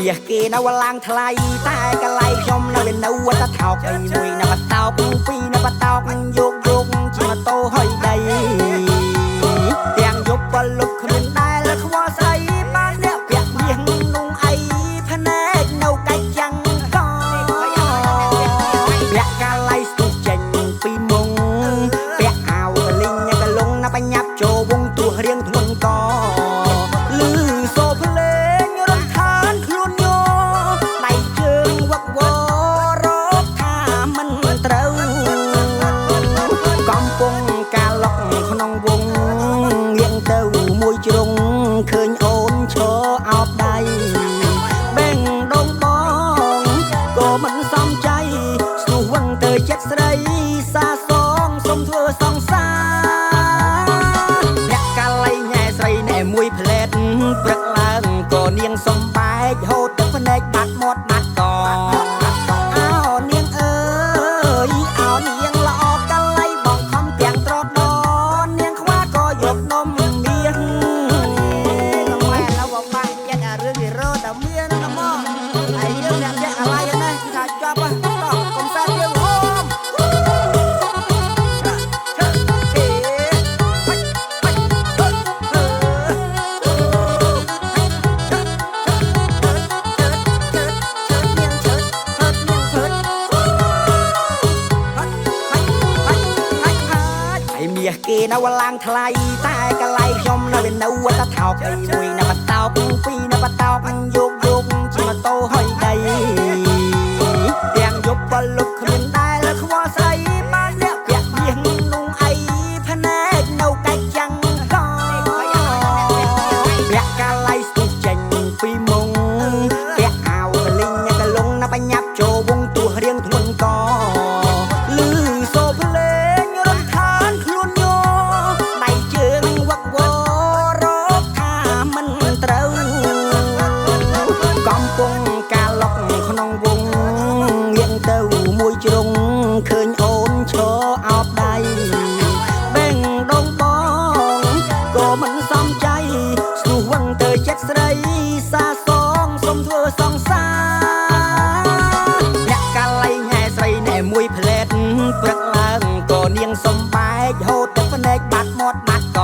មាសគេនៅឡើងថ្លៃតែកន្លែងខ្ញុំនៅវានៅវត្តថោកឯមួយនៅបតោកពីរនៅបតោកយកជាម៉ូតូហុយដីទាំងយប់ក៏លុបគ្មានដែលខ្វល់ស្អីបានអ្នកពាក់មាសนุ่งអីភ្នែកនៅកាច់ចាំងកពាក់កាឡៃស្ទុះចេញពីមុងពាក់អាវកលិញកលងណាបញ្ញាប់ចូលវងទោះរៀងធ្ងន់កលឺសូភ្លេងរំខានខ្លួនញោដៃជើងវឹកវររកថាមិនត្រូវកំពុងការលុកក្នុងវងងៀងទៅមួយជ្រុងឃើញអូនឈរអោបដៃបេងដងបងក៏មិនសំចៃស្ទុះវឹងទៅចិត្តស្រីសាសងសុំធ្វើសង្សារអ្នកកាលៃញ៉ែស្រីណែមួយផ្លែតព្រឹកឡើងក៏នាងសំបែកហូតទឹកភ្នែកបាត់មាត់បាត់កអោនាងអើយអោនាងល្អកាលៃបងខំទាំងត្រដនាងខ្វះក៏យកនំមាសម៉ែនៅបងបាក់ចិត្តអារឿងវារត់តែមានណាមកហើយយើងអ្នកចាក់អាឡៃណាគឺថាចប់ហ៎កុំសាច់យើងហមមាសគេនៅឡើងថ្លៃតែកន្លែងខ្ញុំនៅវានៅវត្តថោកឯមួយនៅបតោកពីរនៅបតោកយកជាម៉ូតូហុយដីទាំងយប់ក៏លុបគ្មានដែលខ្វល់ស្អីបានអ្នកពាក់មាសนุ่งអីភ្នែកនៅកាច់ចាំងកពាក់កាឡៃស្ទុះចេញពីមុងពាក់អាវកលិញកលងណាបញ្ញាប់ចូលវងទោះរៀងធ្ងន់កលឺសូភ្លេងរំខានខ្លួនញោដៃជើងវឹកវររកថាមិនត្រូវកំពុងការលុកក្នុងវងងៀងទៅមួយជ្រុងឃើញអូនឈរអោបដៃបេងដងបងក៏មិនសំចៃស្ទុះវឹងទៅចិត្តស្រីសាសងសុំធ្វើសង្សារអ្នកកាលៃញ៉ែស្រីណែមួយផ្លែតព្រឹកឡើងក៏នាងសំបែកហូតទឹកភ្នែកបាត់មាត់បាត់ក